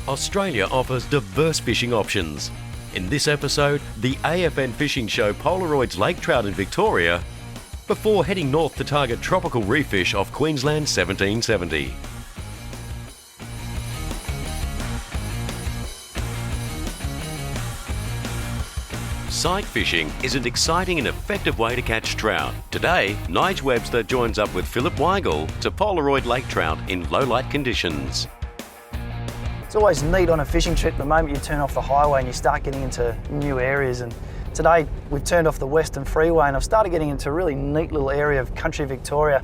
Australia offers diverse fishing options. In this episode, the AFN fishing show Polaroid's lake trout in Victoria, before heading north to target tropical reef fish off Queensland 1770. Sight fishing is an exciting and effective way to catch trout. Today, Nige Webster joins up with Phillip Weigal to Polaroid lake trout in low light conditions. It's always neat on a fishing trip the moment you turn off the highway and you start getting into new areas. And today we've turned off the Western Freeway and I've started getting into a really neat little area of country Victoria,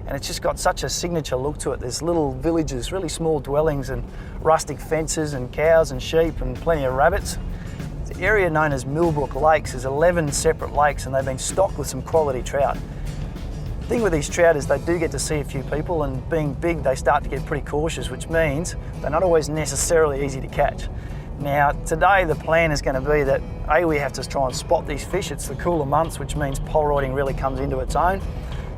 and it's just got such a signature look to it. There's little villages, really small dwellings and rustic fences and cows and sheep and plenty of rabbits. The area known as Millbrook Lakes is 11 separate lakes and they've been stocked with some quality trout. The thing with these trout is they do get to see a few people, and being big they start to get pretty cautious, which means they're not always necessarily easy to catch. Now today the plan is going to be that we have to try and spot these fish. It's the cooler months, which means polaroiding really comes into its own.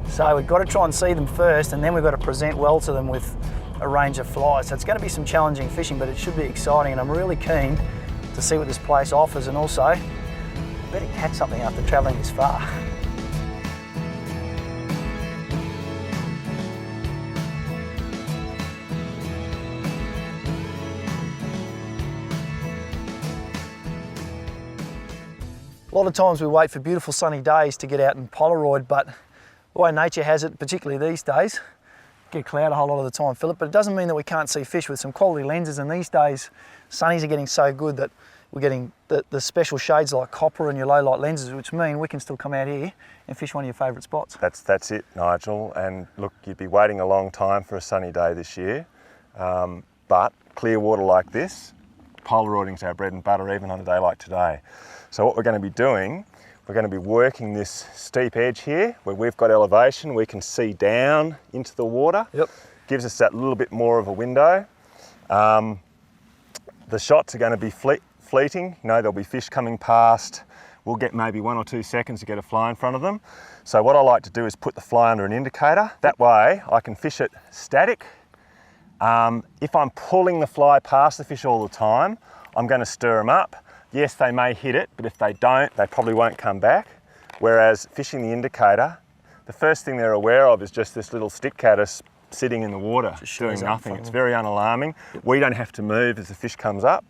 So we've got to try and see them first, and then we've got to present well to them with a range of flies. So it's going to be some challenging fishing, but it should be exciting, and I'm really keen to see what this place offers, and also I better catch something after travelling this far. A lot of times we wait for beautiful sunny days to get out and Polaroid, but the way nature has it, particularly these days, get cloud a whole lot of the time, Phillip, but it doesn't mean that we can't see fish with some quality lenses, and these days sunnies are getting so good that we're getting the special shades like copper and your low light lenses, which mean we can still come out here and fish one of your favourite spots. That's it, Nigel, and look, you'd be waiting a long time for a sunny day this year, but clear water like this, Polaroiding's our bread and butter even on a day like today. So what we're going to be doing, we're going to be working this steep edge here where we've got elevation, we can see down into the water. Yep. Gives us that little bit more of a window. The shots are going to be fleeting, you know, there'll be fish coming past. We'll get maybe 1 or 2 seconds to get a fly in front of them. So what I like to do is put the fly under an indicator. That way I can fish it static. If I'm pulling the fly past the fish all the time, I'm going to stir them up. Yes, they may hit it, but if they don't, they probably won't come back. Whereas fishing the indicator, the first thing they're aware of is just this little stick caddis sitting in the water, doing nothing. It's very unalarming. We don't have to move as the fish comes up.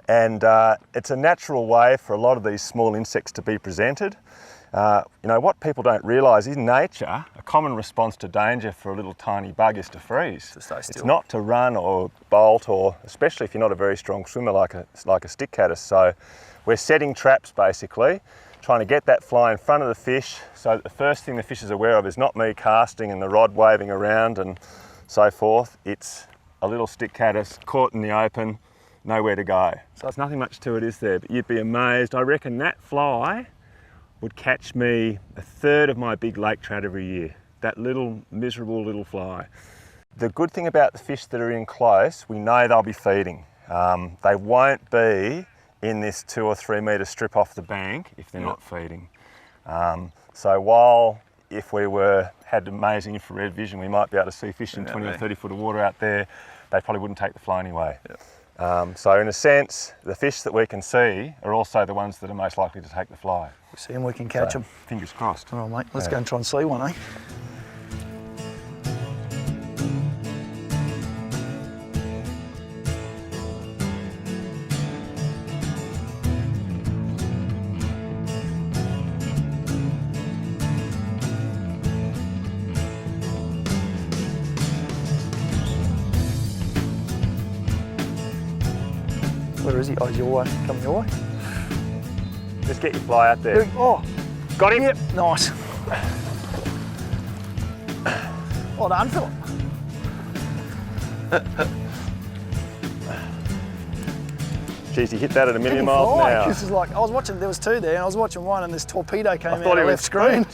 It's a natural way for a lot of these small insects to be presented. You know, what people don't realise, in nature, a common response to danger for a little tiny bug is to freeze. To stay still. It's not to run or bolt, or especially if you're not a very strong swimmer like a stick caddis. So we're setting traps basically, trying to get that fly in front of the fish, so that the first thing the fish is aware of is not me casting and the rod waving around and so forth. It's a little stick caddis caught in the open, nowhere to go. So there's nothing much to it, is there? But you'd be amazed. I reckon that fly would catch me a third of my big lake trout every year. That little miserable little fly. The good thing about the fish that are in close, we know they'll be feeding. They won't be in this 2 or 3 metre strip off the bank if they're not feeding. So while if we had amazing infrared vision, we might be able to see fish in 20 or 30 foot of water out there, they probably wouldn't take the fly anyway. So in a sense, the fish that we can see are also the ones that are most likely to take the fly. We see them, we can catch them. Fingers crossed. All right, mate, let's go and try and see one, eh? Where is he? Oh, he's your way. Coming your way. Just get your fly out there. Oh, got him? Yep, nice. Well done, Phillip. Geez, he hit that at a million miles an hour. This is like, I was watching, there was 2 there, and I was watching one, and this torpedo came out of the left screen.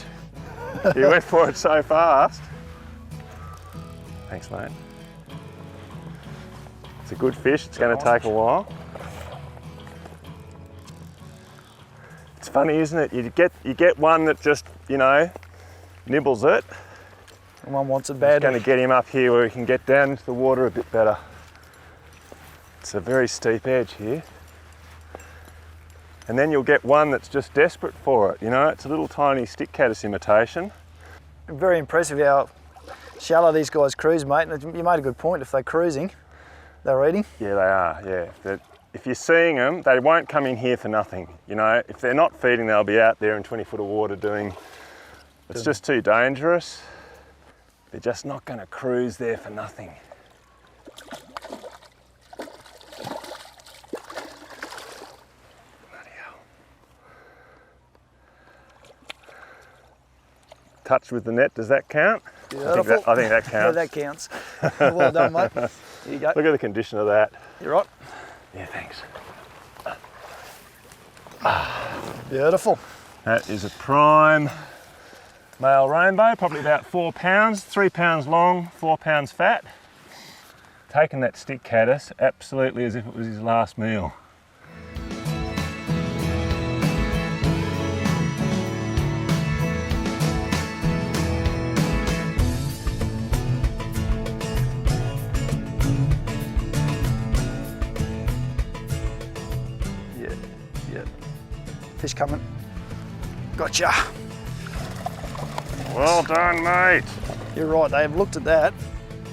He went for it so fast. Thanks, mate. It's a good fish. It's going to take a while. It's funny, isn't it? You get one that just, you know, nibbles it. And one wants it bad. It's going to get him up here where he can get down into the water a bit better. It's a very steep edge here. And then you'll get one that's just desperate for it, you know, it's a little tiny stick caddis imitation. Very impressive how shallow these guys cruise, mate. And you made a good point, if they're cruising, they're eating. Yeah, they are, yeah. If you're seeing them, they won't come in here for nothing. You know, if they're not feeding, they'll be out there in 20 foot of water doing, it's just too dangerous. They're just not going to cruise there for nothing. Bloody hell. Touch with the net, does that count? I think that counts. Yeah, that counts. Well done, mate. Here you go. Look at the condition of that. You're right. Yeah, thanks. Beautiful. That is a prime male rainbow, probably about 4 pounds, 3 pounds long, 4 pounds fat. Taking that stick caddis absolutely as if it was his last meal. Fish coming. Gotcha. Well done, mate. You're right, they've looked at that.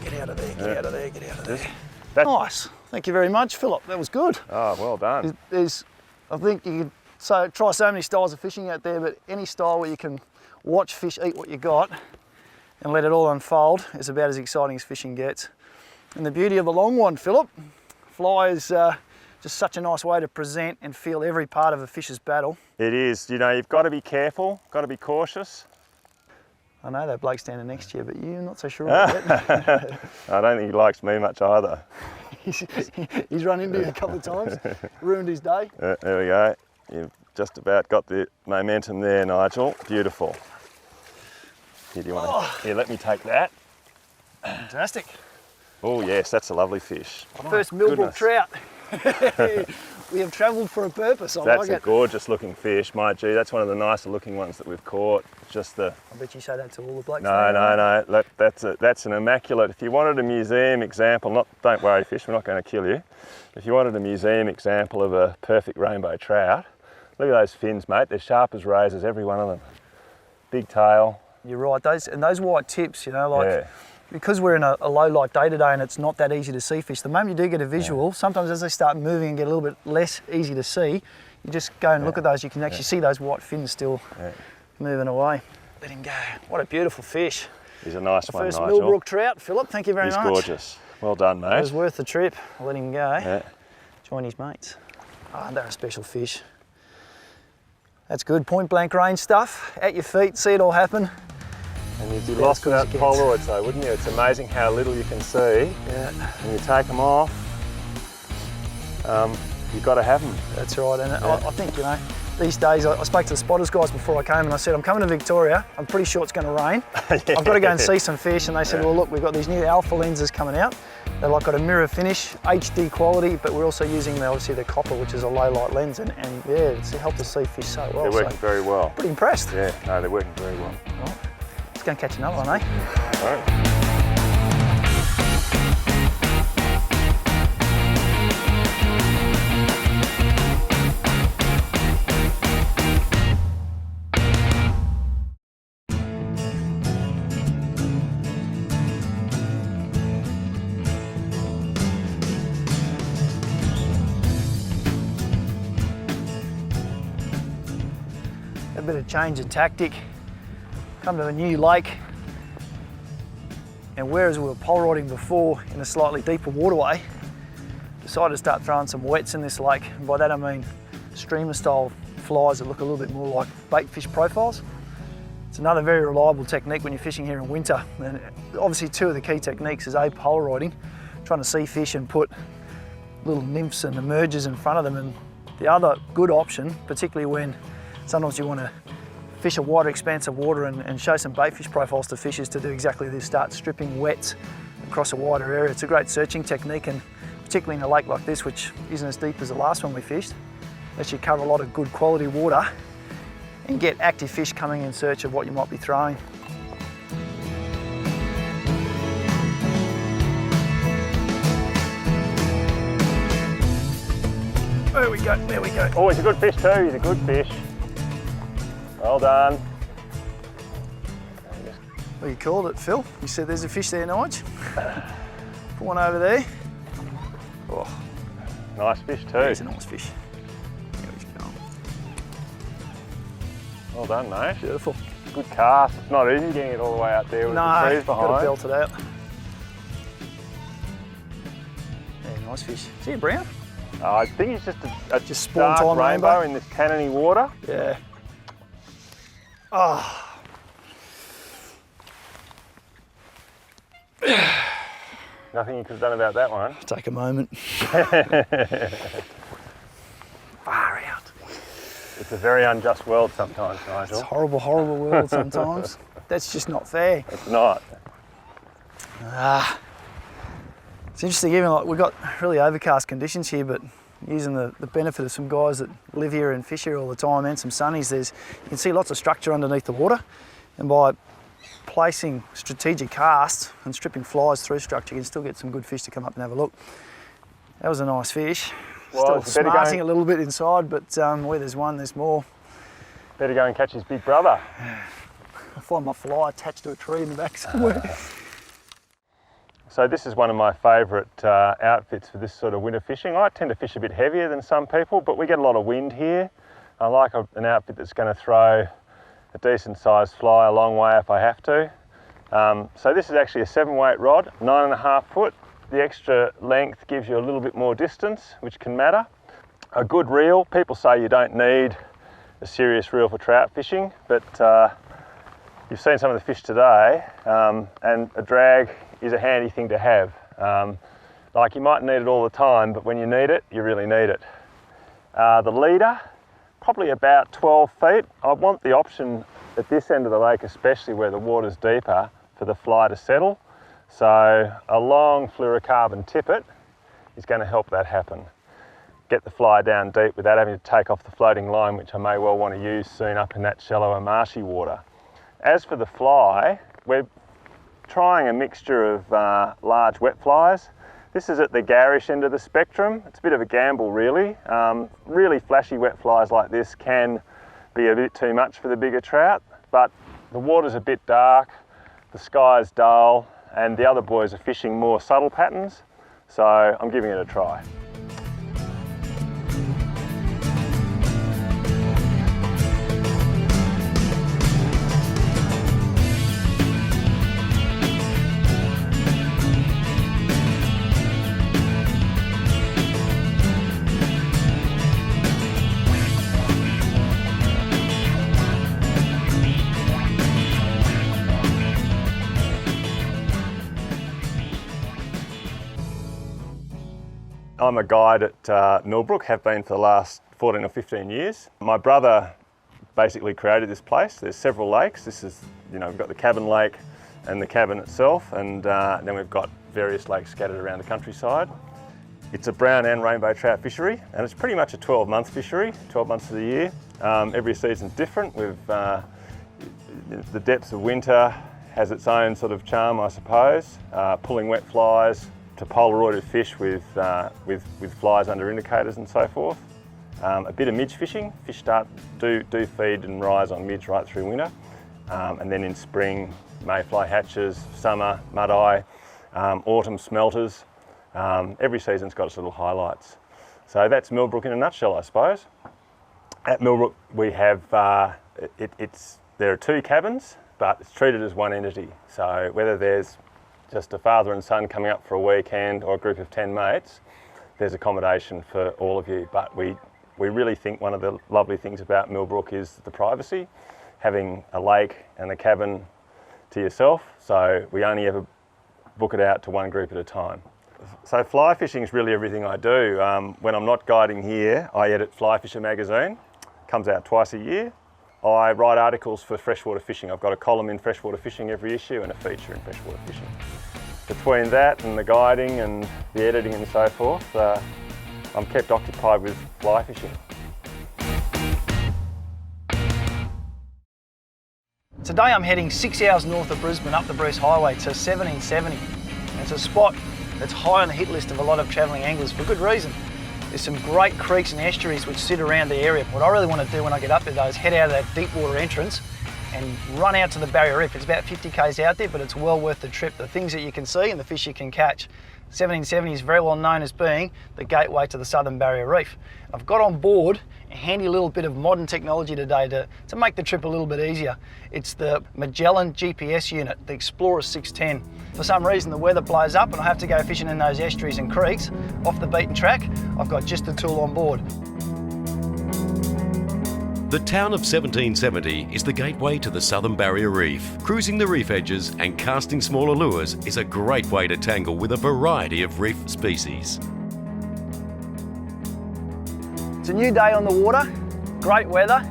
Get out of there, get out of there, get out of there. Nice. Thank you very much, Phillip. That was good. Oh, well done. I think you could try so many styles of fishing out there, but any style where you can watch fish eat what you got and let it all unfold is about as exciting as fishing gets. And the beauty of the long one, Phillip, fly is just such a nice way to present and feel every part of a fish's battle. It is, you know, you've got to be careful, got to be cautious. I know that bloke standing next to you, but you're not so sure about it. I don't think he likes me much either. He's run into you a couple of times, ruined his day. There we go. You've just about got the momentum there, Nigel. Beautiful. Here, do you want Here, let me take that. Fantastic. Oh yes, that's a lovely fish. First Millbrook trout. We have travelled for a purpose. That's a gorgeous looking fish, my gee. That's one of the nicer looking ones that we've caught. Just the. I bet you say that to all the blokes. No. That's an immaculate. If you wanted a museum example, don't worry, fish. We're not going to kill you. If you wanted a museum example of a perfect rainbow trout, look at those fins, mate. They're sharp as razors, every one of them. Big tail. You're right. Those white tips, you know, like. Yeah. Because we're in a low light day today and it's not that easy to see fish, the moment you do get a visual, sometimes as they start moving and get a little bit less easy to see, you just go and look at those, you can actually see those white fins still moving away. Let him go. What a beautiful fish. He's a nice one, Nigel. First Millbrook trout, Phillip, thank you very much. He's gorgeous. Well done, mate. It was worth the trip. I'll let him go. Join his mates. Oh, they're a special fish. That's good, point blank range stuff. At your feet, see it all happen. And you'd be lost without Polaroids though, wouldn't you? It's amazing how little you can see. Yeah. When you take them off, you've got to have them. That's right, and I think, you know, these days, I spoke to the spotters guys before I came and I said, I'm coming to Victoria, I'm pretty sure it's going to rain. I've got to go and see some fish, and they said, well look, we've got these new alpha lenses coming out. They're like got a mirror finish, HD quality, but we're also using obviously the copper, which is a low light lens, and yeah, it's helped us see fish so well. They're working very well. Pretty impressed. Yeah, no, they're working very well. Right. Let's go and catch another one, eh? All right. A bit of change of tactic. Come to a new lake, and whereas we were polaroiding before in a slightly deeper waterway, decided to start throwing some wets in this lake. And by that I mean streamer style flies that look a little bit more like bait fish profiles. It's another very reliable technique when you're fishing here in winter. And obviously two of the key techniques is A, polaroiding, trying to see fish and put little nymphs and emergers in front of them, and the other good option, particularly when sometimes you want to fish a wider expanse of water and show some bait fish profiles to fish, is to do exactly this, start stripping wets across a wider area. It's a great searching technique, and particularly in a lake like this, which isn't as deep as the last one we fished, lets you cover a lot of good quality water and get active fish coming in search of what you might be throwing. There we go, there we go. Oh, he's a good fish too, he's a good fish. Well done. Well, you called it, Phil. You said there's a fish there, Nige. Put one over there. Oh, Nice fish too. there's a nice fish. There he's going. Well done, mate. Beautiful. Good cast. It's not easy getting it all the way out there with the trees got to behind. belt it out. Yeah, nice fish. Is he a brown? I think it's just a Just spawn dark time rainbow? in this cannony water. Yeah. Oh. Nothing you could have done about that one. Take a moment. Far out. It's a very unjust world sometimes, It's Nigel. a horrible, horrible world sometimes. That's just not fair. It's not. It's interesting, even like we've got really overcast conditions here, but using the benefit of some guys that live here and fish here all the time and some sunnies, you can see lots of structure underneath the water. And by placing strategic casts and stripping flies through structure, you can still get some good fish to come up and have a look. That was a nice fish. Well, Still smarting a little bit inside, but where there's one, there's more. Better go and catch his big brother. I'll find my fly attached to a tree in the back somewhere. So this is one of my favourite outfits for this sort of winter fishing. I tend to fish a bit heavier than some people, but we get a lot of wind here. I like an outfit that's going to throw a decent sized fly a long way if I have to. So this is actually a 7-weight rod, 9.5 foot. The extra length gives you a little bit more distance, which can matter. A good reel. People say you don't need a serious reel for trout fishing, but you've seen some of the fish today, and a drag is a handy thing to have. Like you might need it all the time, but when you need it, you really need it. The leader, probably about 12 feet. I want the option at this end of the lake, especially where the water's deeper, for the fly to settle. So a long fluorocarbon tippet is going to help that happen. Get the fly down deep without having to take off the floating line, which I may well want to use soon up in that shallower marshy water. As for the fly, we're trying a mixture of large wet flies. This is at the garish end of the spectrum. It's a bit of a gamble really. Really flashy wet flies like this can be a bit too much for the bigger trout, but the water's a bit dark, the sky's dull, and the other boys are fishing more subtle patterns, so I'm giving it a try. I'm a guide at Millbrook, have been for the last 14 or 15 years. My brother basically created this place. There's several lakes. This is, we've got the cabin lake and the cabin itself, and then we've got various lakes scattered around the countryside. It's a brown and rainbow trout fishery, and it's pretty much a 12-month fishery, 12 months of the year. Every season's different. The depths of winter has its own sort of charm, I suppose. Pulling wet flies to polaroided fish with flies under indicators and so forth. A bit of midge fishing. Fish do feed and rise on midge right through winter. And then in spring, mayfly hatches, summer, mud-eye, autumn smelters. Every season's got its little highlights. So that's Millbrook in a nutshell, I suppose. At Millbrook we have, there are 2 cabins, but it's treated as one entity. So whether there's just a father and son coming up for a weekend or a group of 10 mates, there's accommodation for all of you. But we really think one of the lovely things about Millbrook is the privacy, having a lake and a cabin to yourself. So we only ever book it out to one group at a time. So fly fishing is really everything I do. When I'm not guiding here, I edit Fly Fisher magazine. Comes out twice a year. I write articles for freshwater fishing. I've got a column in freshwater fishing every issue and a feature in freshwater fishing. Between that and the guiding and the editing and so forth, I'm kept occupied with fly fishing. Today I'm heading 6 hours north of Brisbane up the Bruce Highway to 1770. It's a spot that's high on the hit list of a lot of travelling anglers for good reason. There's some great creeks and estuaries which sit around the area. What I really want to do when I get up there though is head out of that deep water entrance and run out to the barrier reef. It's about 50 k's out there, but it's well worth the trip. The things that you can see and the fish you can catch. 1770 is very well known as being the gateway to the southern barrier reef. I've got on board a handy little bit of modern technology today to make the trip a little bit easier. It's the Magellan GPS unit, the Explorer 610. For some reason the weather blows up and I have to go fishing in those estuaries and creeks off the beaten track. I've got just the tool on board. The town of 1770 is the gateway to the southern barrier reef. Cruising the reef edges and casting smaller lures is a great way to tangle with a variety of reef species. It's a new day on the water, great weather,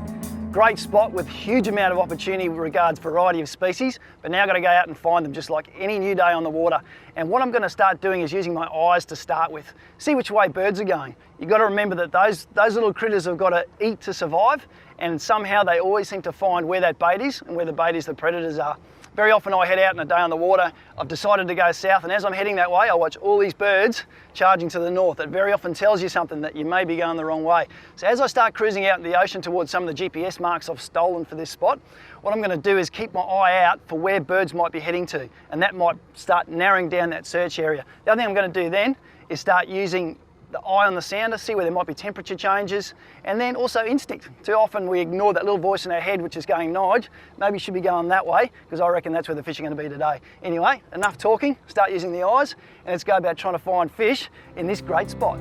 great spot with huge amount of opportunity with regards variety of species, but now I've got to go out and find them just like any new day on the water. And what I'm going to start doing is using my eyes to start with, see which way birds are going. You've got to remember that those little critters have got to eat to survive, and somehow they always seem to find where that bait is and where the bait is the predators are. Very often I head out on a day on the water, I've decided to go south, and as I'm heading that way I watch all these birds charging to the north. It very often tells you something that you may be going the wrong way. So as I start cruising out in the ocean towards some of the GPS marks I've stolen for this spot, what I'm going to do is keep my eye out for where birds might be heading to, and that might start narrowing down that search area. The other thing I'm going to do then is start using the eye on the sounder, see where there might be temperature changes, and then also instinct. Too often we ignore that little voice in our head which is going, Nige, maybe you should be going that way, because I reckon that's where the fish are going to be today. Anyway, enough talking, start using the eyes, and let's go about trying to find fish in this great spot.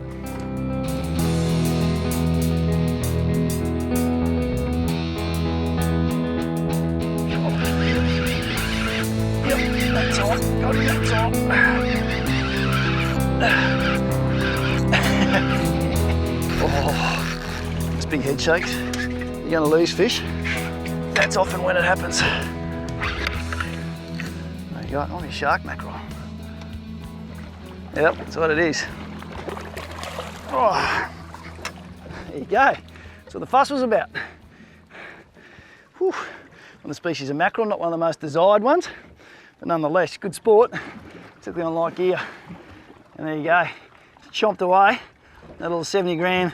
Yep, that's on, got it, that's on. Oh, those big head shakes. You're going to lose fish. That's often when it happens. There you go, on your shark mackerel. Yep, that's what it is. Oh, there you go. That's what the fuss was about. Whew. On the species of mackerel, not one of the most desired ones, but nonetheless, good sport, particularly on light gear. And there you go, chomped away. That little 70 gram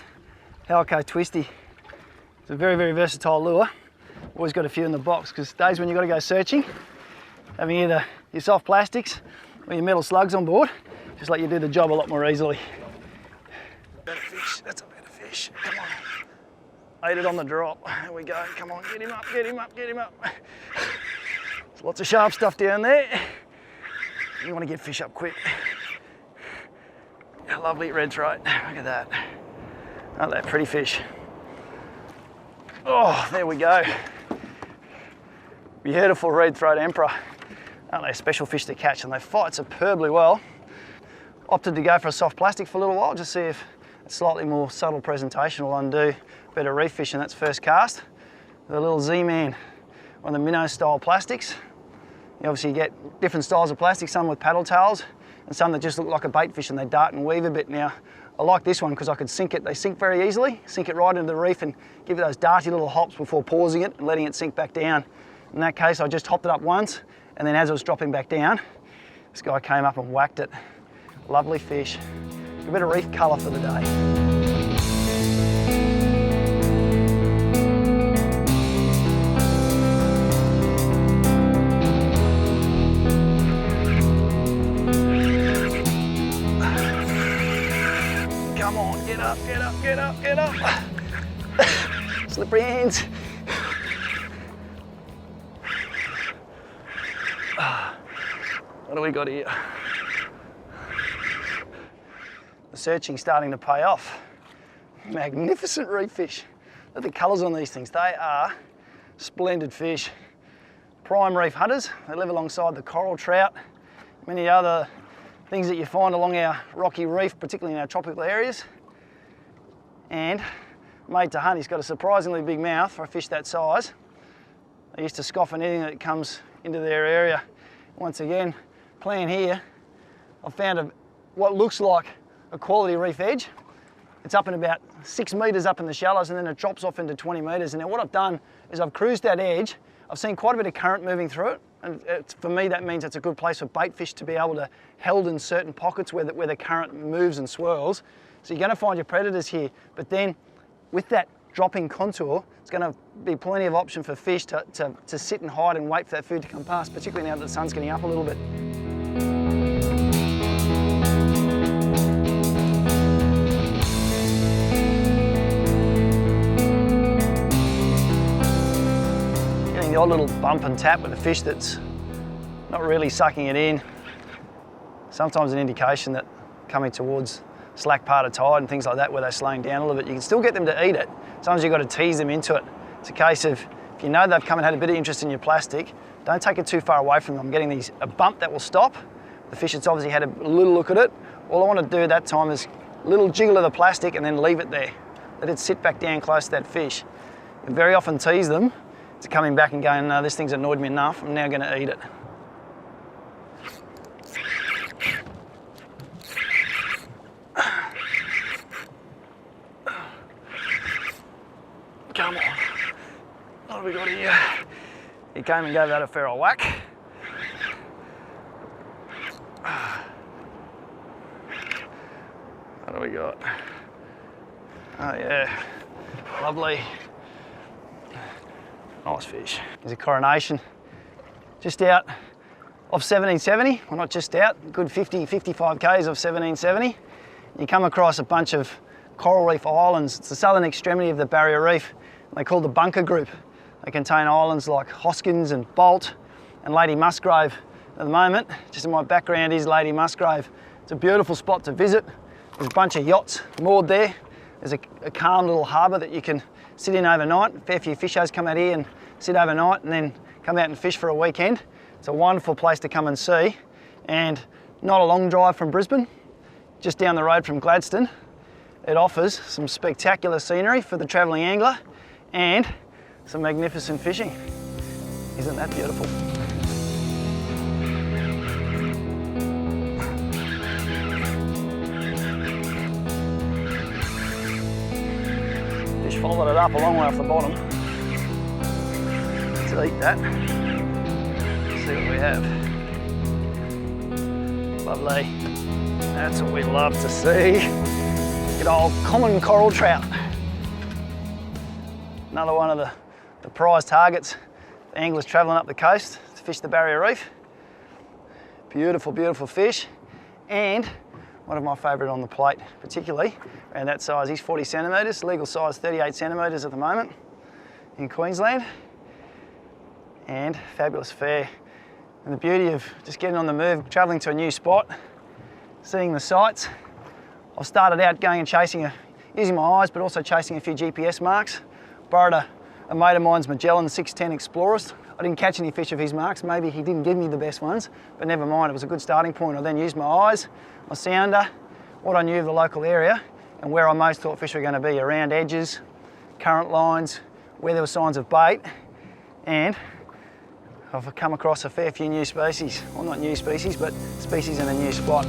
Halco twisty. It's a very, very versatile lure. Always got a few in the box, because days when you've got to go searching, having either your soft plastics or your metal slugs on board, just let you do the job a lot more easily. Better fish, that's a better fish, come on. Ate it on the drop, there we go, come on, get him up, get him up, get him up. There's lots of sharp stuff down there. You want to get fish up quick. A lovely red throat, look at that. Aren't they pretty fish? Oh, there we go. Beautiful red throat emperor. Aren't they a special fish to catch, and they fight superbly well. Opted to go for a soft plastic for a little while, just see if a slightly more subtle presentation will undo better reef fishing. That's first cast. The little Z-Man, one of the minnow style plastics. You obviously get different styles of plastic, some with paddle tails, and some that just look like a bait fish and they dart and weave a bit. Now, I like this one because I could sink it. They sink very easily, sink it right into the reef and give it those darty little hops before pausing it and letting it sink back down. In that case, I just hopped it up once, and then as it was dropping back down, this guy came up and whacked it. Lovely fish. A bit of reef colour for the day. Come on, get up, get up, get up, get up. Slippery hands. What do we got here? The searching's starting to pay off. Magnificent reef fish. Look at the colours on these things. They are splendid fish. Prime reef hunters. They live alongside the coral trout, many other things that you find along our rocky reef, particularly in our tropical areas. And made to hunt. He's got a surprisingly big mouth for a fish that size. They used to scoff at anything that comes into their area. Once again, plan here, I've found what looks like a quality reef edge. It's up in about 6 metres up in the shallows, and then it drops off into 20 metres. And now what I've done is I've cruised that edge. I've seen quite a bit of current moving through it. And for me, that means it's a good place for bait fish to be able to held in certain pockets where the current moves and swirls So you're going to find your predators here, but then with that dropping contour, it's going to be plenty of option for fish to sit and hide and wait for that food to come past, particularly now that the sun's getting up a little bit. Getting the odd little bump and tap with a fish that's not really sucking it in. Sometimes an indication that coming towards slack part of tide and things like that where they're slowing down a little bit. You can still get them to eat it. Sometimes you've got to tease them into it. It's a case of, if you know they've come and had a bit of interest in your plastic, don't take it too far away from them. I'm getting a bump that will stop. The fish has obviously had a little look at it. All I want to do at that time is a little jiggle of the plastic and then leave it there. Let it sit back down close to that fish. And very often tease them to coming back and going, no, this thing's annoyed me enough, I'm now going to eat it. Come on. What have we got here? He came and gave that a fair old whack. What do we got? Oh yeah, lovely. Nice fish. Here's a coronation. Just out of 1770. Well, not just out, good 50, 55 k's of 1770. You come across a bunch of coral reef islands. It's the southern extremity of the barrier reef. They call the bunker group. They contain islands like Hoskins and Bolt and Lady Musgrave. At the moment, just in my background is Lady Musgrave. It's a beautiful spot to visit. There's a bunch of yachts moored there. There's a calm little harbour that you can sit in overnight. A fair few fishers come out here and sit overnight and then come out and fish for a weekend. It's a wonderful place to come and see, and not a long drive from Brisbane, just down the road from Gladstone. It offers some spectacular scenery for the travelling angler and some magnificent fishing. Isn't that beautiful? Fish followed it up a long way off the bottom. Let's eat that. Let's see what we have. Lovely. That's what we love to see. Good old common coral trout. Another one of the prize targets for anglers travelling up the coast to fish the barrier reef. Beautiful, beautiful fish, and one of my favourite on the plate, particularly around that size. He's 40 centimetres, legal size 38 centimetres at the moment in Queensland, and fabulous fare. And the beauty of just getting on the move, travelling to a new spot, seeing the sights. I've started out going and chasing, using my eyes, but also chasing a few GPS marks. Borrowed a mate of mine's Magellan 610 Explorers. I didn't catch any fish of his marks. Maybe he didn't give me the best ones, but never mind, it was a good starting point. I then used my eyes, my sounder, what I knew of the local area, and where I most thought fish were going to be, around edges, current lines, where there were signs of bait, and I've come across a fair few new species. Well, not new species, but species in a new spot.